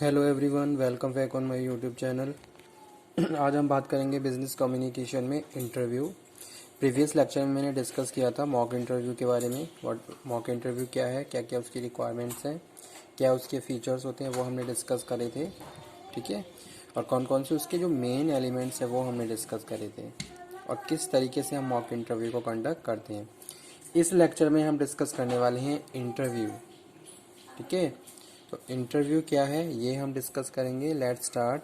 Hello everyone, welcome back on my YouTube channel. आज हम बात करेंगे बिजनेस कम्युनिकेशन में इंटरव्यू। प्रीवियस लेक्चर में मैंने डिस्कस किया था मॉक इंटरव्यू के बारे में। मॉक इंटरव्यू क्या है, क्या क्या उसकी रिक्वायरमेंट्स हैं, क्या उसके फीचर्स होते हैं, वो हमने डिस्कस करे थे। ठीक है, और कौन कौन से उसके जो मेन एलिमेंट्स हैं वो हमने डिस्कस करे थे, और किस तरीके से हम मॉक इंटरव्यू को कंडक्ट करते हैं। इस लेक्चर में हम डिस्कस करने वाले हैं इंटरव्यू। ठीक है, तो इंटरव्यू क्या है ये हम डिस्कस करेंगे। Let's start.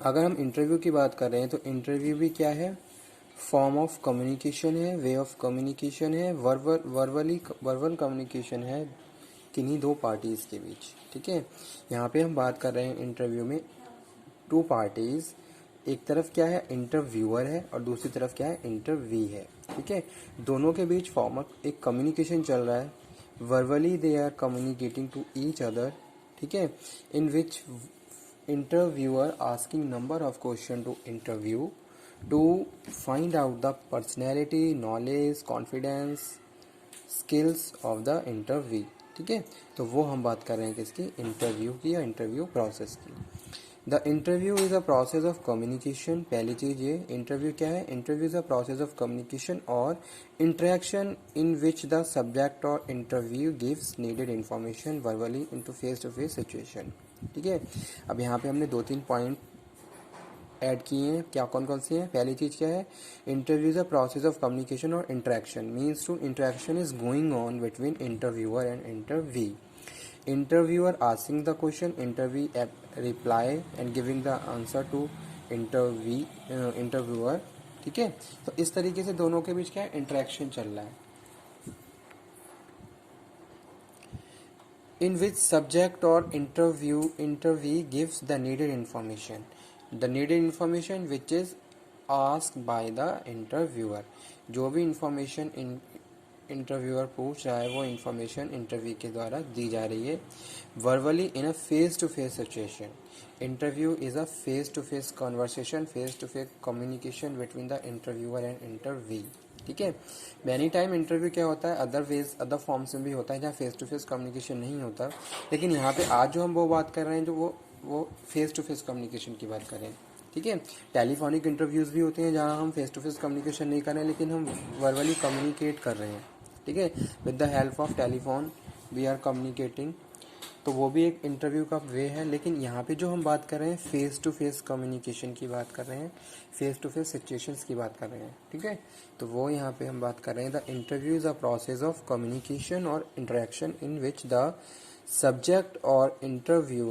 अगर हम इंटरव्यू की बात कर रहे हैं तो इंटरव्यू भी क्या है, फॉर्म ऑफ कम्युनिकेशन है, वे ऑफ कम्युनिकेशन है, वर्बल कम्युनिकेशन है किन्हीं दो पार्टीज के बीच। ठीक है, यहाँ पे हम बात कर रहे हैं इंटरव्यू में टू पार्टीज। एक तरफ क्या है, इंटरव्यूअर है, और दूसरी तरफ क्या है, इंटरव्यू है। ठीक है, दोनों के बीच फॉर्मल एक कम्युनिकेशन चल रहा है। Verbally they are communicating to each other. ठीक है, इन विच interviewer asking number of question to interview to find out the personality, knowledge, confidence, skills of the interview। ठीक है, तो वो हम बात कर रहे हैं किसकी, इंटरव्यू की या इंटरव्यू प्रोसेस की। The interview is a process of communication. पहली चीज ये, इंटरव्यू क्या है, interview is a process of communication और interaction in which the subject or interview gives needed information verbally into face to face situation. ठीक है, अब यहाँ पे हमने दो तीन पॉइंट ऐड किए हैं। क्या कौन कौन से हैं, पहली चीज क्या है, interview is a process of communication और interaction means to interaction is going on between interviewer and interview. Interviewer asking the question, interview reply and giving the answer to interviewer। ठीक है, तो इस तरीके से दोनों के बीच क्या है, इंटरेक्शन चल रहा है। इन which subject or interview gives the needed information, the needed information which is asked by the interviewer. जो भी इंफॉर्मेशन इंटरव्यूअर पूछ रहा है वो इंफॉर्मेशन इंटरव्यू के द्वारा दी जा रही है verbally in a face to face situation. Interview is a face to face conversation, face to face communication between the interviewer and interview. ठीक है, मैनी टाइम इंटरव्यू क्या होता है, अदर फॉर्म्स में भी होता है जहाँ फेस टू फेस कम्युनिकेशन नहीं होता, लेकिन यहाँ पे आज जो हम वो बात कर रहे हैं जो वो फेस टू फेस कम्युनिकेशन की बात करें। ठीक है, टेलीफोनिक इंटरव्यूज़ भी होते हैं जहाँ हम फेस टू फेस कम्युनिकेशन नहीं कर रहे हैं लेकिन हम वर्बली कम्युनिकेट कर रहे हैं। ठीक है, with the help of telephone we are communicating, तो वो भी एक इंटरव्यू का वे है। लेकिन यहाँ पे जो हम बात कर रहे हैं फेस टू फेस कम्युनिकेशन की बात कर रहे हैं, फेस टू फेस सिचुएशंस की बात कर रहे हैं। ठीक है, तो वो यहाँ पे हम बात कर रहे हैं the interview is a process of communication और interaction in which the subject or interview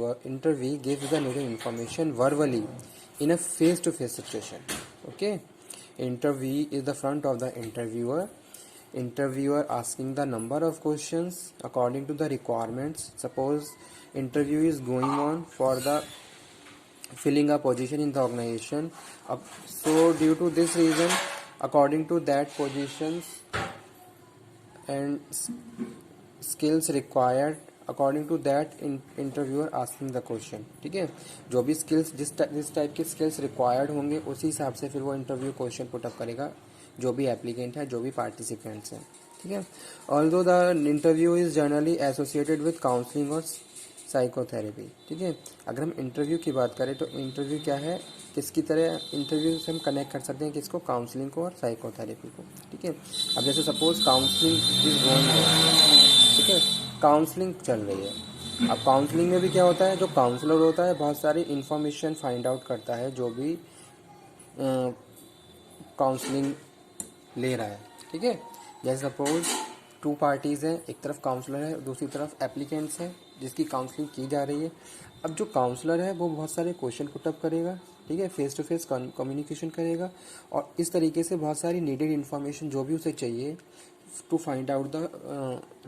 gives the needed information verbally in a face to face situation। okay, interview is the front of the interviewer asking the number of questions according to the requirements। suppose interview is going on for the filling a position in the organization, so due to this reason according to that positions and skills required according to that interviewer asking the question. ठीक है, जो भी skills जिस type के skills required होंगे उसी हिसाब से फिर वो इंटरव्यू क्वेश्चन पुटअप करेगा जो भी एप्लीकेंट है, जो भी पार्टिसिपेंट्स हैं। ठीक है, although the interview is generally associated with counselling और साइकोथेरेपी। ठीक है, अगर हम इंटरव्यू की बात करें तो इंटरव्यू क्या है, किसकी तरह इंटरव्यू से हम कनेक्ट कर सकते हैं किसको, काउंसलिंग को और साइकोथेरेपी को। ठीक है, अब जैसे suppose counselling is going on. ठीक है, काउंसलिंग चल रही है। अब काउंसलिंग में भी क्या होता है, जो काउंसलर होता है बहुत सारी इन्फॉर्मेशन फाइंड आउट करता है जो भी काउंसलिंग ले रहा है। ठीक है, जैसे सपोज टू पार्टीज़ हैं, एक तरफ काउंसलर है, दूसरी तरफ एप्लीकेंट्स हैं जिसकी काउंसलिंग की जा रही है। अब जो काउंसलर है वो बहुत सारे क्वेश्चन पुटअप करेगा। ठीक है, फेस टू फेस कम्युनिकेशन करेगा और इस तरीके से बहुत सारी नीडेड इन्फॉर्मेशन जो भी उसे चाहिए to find out the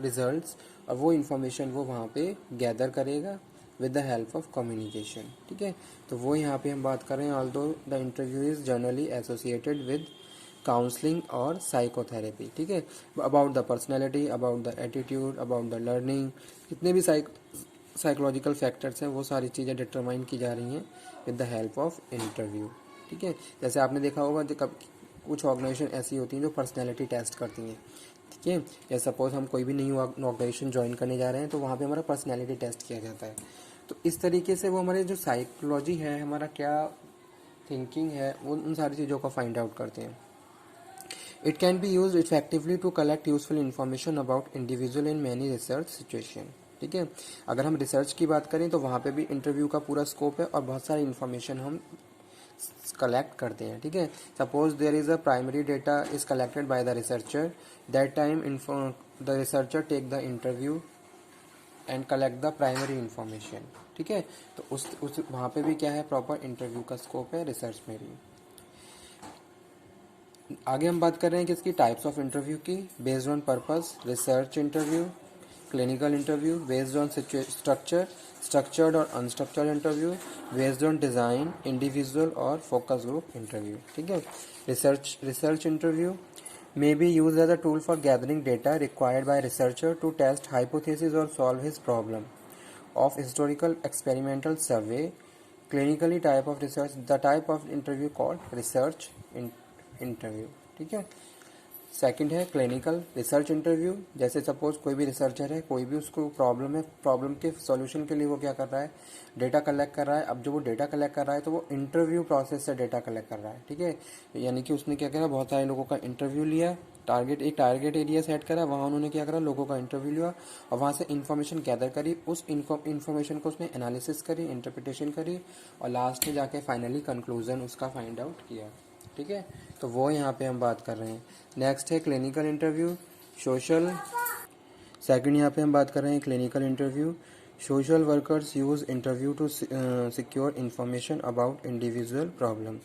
results, और वो इन्फॉर्मेशन वो वहाँ पे गैदर करेगा with the help of communication. ठीक है, तो वो यहाँ पे हम बात कर रहे हैं although the interview is generally associated with counselling और साइकोथेरेपी। ठीक है, about the personality, about the attitude, about the learning, जितने भी साइकोलॉजिकल फैक्टर्स हैं वो सारी चीज़ें डिटरमाइन की जा रही हैं with the help of interview. ठीक है, जैसे आपने देखा होगा कुछ ऑर्गेनाइजेशन ऐसी होती हैं जो पर्सनैलिटी टेस्ट करती हैं। ठीक है। या सपोज हम कोई भी नई ऑर्गेनाइजेशन ज्वाइन करने जा रहे हैं तो वहाँ पे हमारा पर्सनैलिटी टेस्ट किया जाता है। तो इस तरीके से वो हमारे जो साइकोलॉजी है, हमारा क्या थिंकिंग है, वो उन सारी चीज़ों को फाइंड आउट करते हैं। It can be use effectively to collect useful information about individual in many research situation. ठीक है। अगर हम रिसर्च की बात करें तो वहाँ पे भी इंटरव्यू का पूरा स्कोप है और बहुत सारी इन्फॉर्मेशन हम कलेक्ट करते हैं। ठीक है। Suppose there is a primary data is collected by the researcher, that time the researcher take the interview and collect the primary information. ठीक है। तो उस वहाँ पे भी क्या है, प्रॉपर इंटरव्यू का स्कोप है रिसर्च में भी। आगे हम बात कर रहे हैं कि इसकी टाइप्स ऑफ इंटरव्यू की। Based on purpose, research interview, clinical interview, based on structure, structured और unstructured interview, based on design, individual और फोकस ग्रुप इंटरव्यू। ठीक है। Research interview may be used as a tool for gathering data required by researcher to test hypothesis or solve his problem of historical experimental survey. Clinically type of research, the type of interview called research interview. ठीक है। Second है clinical research interview. जैसे suppose कोई भी researcher है, कोई भी उसको प्रॉब्लम है, प्रॉब्लम के सॉल्यूशन के लिए वो क्या कर रहा है, डेटा कलेक्ट कर रहा है। अब जो वो डेटा कलेक्ट कर रहा है तो वो इंटरव्यू प्रोसेस से डेटा कलेक्ट कर रहा है। ठीक है। यानी कि उसने क्या करा, बहुत सारे लोगों का इंटरव्यू लिया, एक टारगेट एरिया सेट करा, वहाँ उन्होंने क्या करा, लोगों का इंटरव्यू लिया और वहाँ से इन्फॉर्मेशन गैदर करी। उस इन्फॉर्मेशन को उसने एनालिसिस करी, इंटरप्रिटेशन करी और लास्ट में जाके फाइनली कंक्लूजन उसका फाइंड आउट किया। ठीक है। तो वो यहाँ पे हम बात कर रहे हैं। नेक्स्ट है क्लिनिकल इंटरव्यू। सोशल सेकंड यहाँ पे हम बात कर रहे हैं clinical interview. Social workers use interview to secure information about individual problem,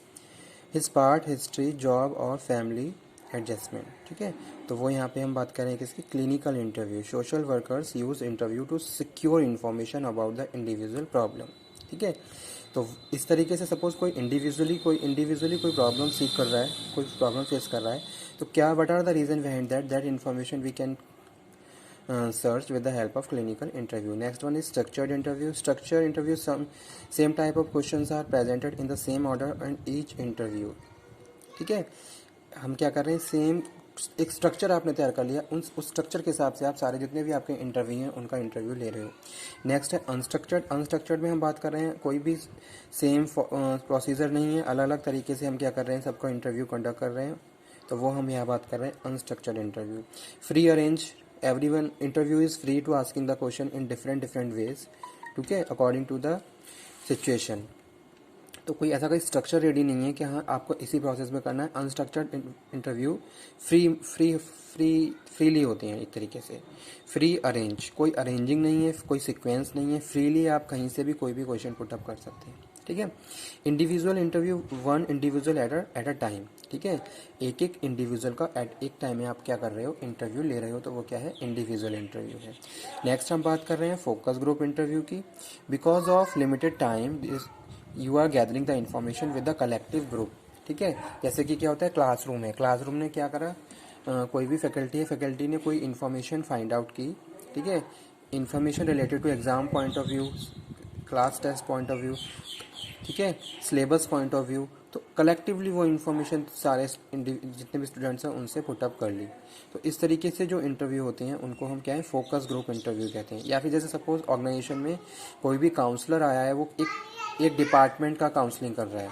his part, history, job और फैमिली एडजस्टमेंट। ठीक है। तो वो यहाँ पे हम बात कर रहे हैं किसकी, clinical interview. Social workers use interview to secure information about the individual problem. ठीक है। तो इस तरीके से सपोज कोई इंडिविजुअली कोई प्रॉब्लम सीख कर रहा है, कोई प्रॉब्लम फेस कर रहा है, तो क्या what are the reason behind that information we can search with the help of clinical interview. Next one is structured interview. Structured interview, same type of questions are presented in the same order in each interview. ठीक है। हम क्या कर रहे हैं, same एक structure आपने तैयार कर लिया, उस स्ट्रक्चर के हिसाब से आप सारे जितने भी आपके इंटरव्यू हैं उनका इंटरव्यू ले रहे हो। नेक्स्ट है अनस्ट्रक्चर्ड। अनस्ट्रक्चर्ड में हम बात कर रहे हैं कोई भी सेम प्रोसीजर नहीं है, अलग अलग तरीके से हम क्या कर रहे हैं, सबका इंटरव्यू कंडक्ट कर रहे हैं। तो वो हम यहाँ बात कर रहे हैं unstructured interview. Free arrange, everyone interview is free to asking the question in different ways, ठीक है, अकॉर्डिंग टू द सिचुएशन। तो कोई ऐसा कोई स्ट्रक्चर रेडी नहीं है कि हाँ आपको इसी प्रोसेस में करना है। अनस्ट्रक्चर्ड इंटरव्यू फ्रीली होते हैं, एक तरीके से फ्री अरेंज, कोई अरेंजिंग नहीं है, कोई सीक्वेंस नहीं है, फ्रीली आप कहीं से भी कोई भी क्वेश्चन पुटअप कर सकते हैं। ठीक है। Individual interview, one individual at a time. ठीक है। एक एक इंडिविजुअल का एट एक टाइम में आप क्या कर रहे हो, इंटरव्यू ले रहे हो, तो वो क्या है, इंडिविजुअल इंटरव्यू है। नेक्स्ट हम बात कर रहे हैं फोकस ग्रुप इंटरव्यू की। Because of limited time you are gathering the information with the collective group. ठीक है। जैसे कि क्या होता है, क्लासरूम है, क्लासरूम ने क्या करा, कोई भी फैकल्टी है, फैकल्टी ने कोई इन्फॉर्मेशन फाइंड आउट की। ठीक है। Information related to exam point of view, class test point of view, ठीक है, सिलेबस पॉइंट ऑफ व्यू। तो कलेक्टिवली वो इन्फॉर्मेशन सारे जितने भी स्टूडेंट्स हैं उनसे पुटअप कर ली। तो इस तरीके से जो इंटरव्यू होते हैं उनको हम क्या है, फोकस ग्रुप इंटरव्यू कहते हैं। या फिर जैसे सपोज ऑर्गेनाइजेशन में कोई भी काउंसलर आया है, वो एक डिपार्टमेंट का काउंसलिंग कर रहा है।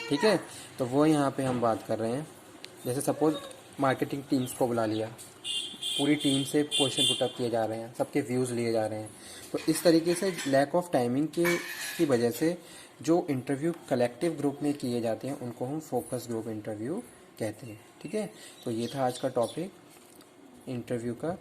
ठीक है। तो वो यहाँ पे हम बात कर रहे हैं, जैसे सपोज मार्केटिंग टीम्स को बुला लिया, पूरी टीम से क्वेश्चन पुटअप किए जा रहे हैं, सबके व्यूज़ लिए जा रहे हैं। तो इस तरीके से लैक ऑफ टाइमिंग की वजह से जो इंटरव्यू कलेक्टिव ग्रुप में किए जाते हैं उनको हम फोकस ग्रुप इंटरव्यू कहते हैं। ठीक है। तो ये था आज का टॉपिक इंटरव्यू का।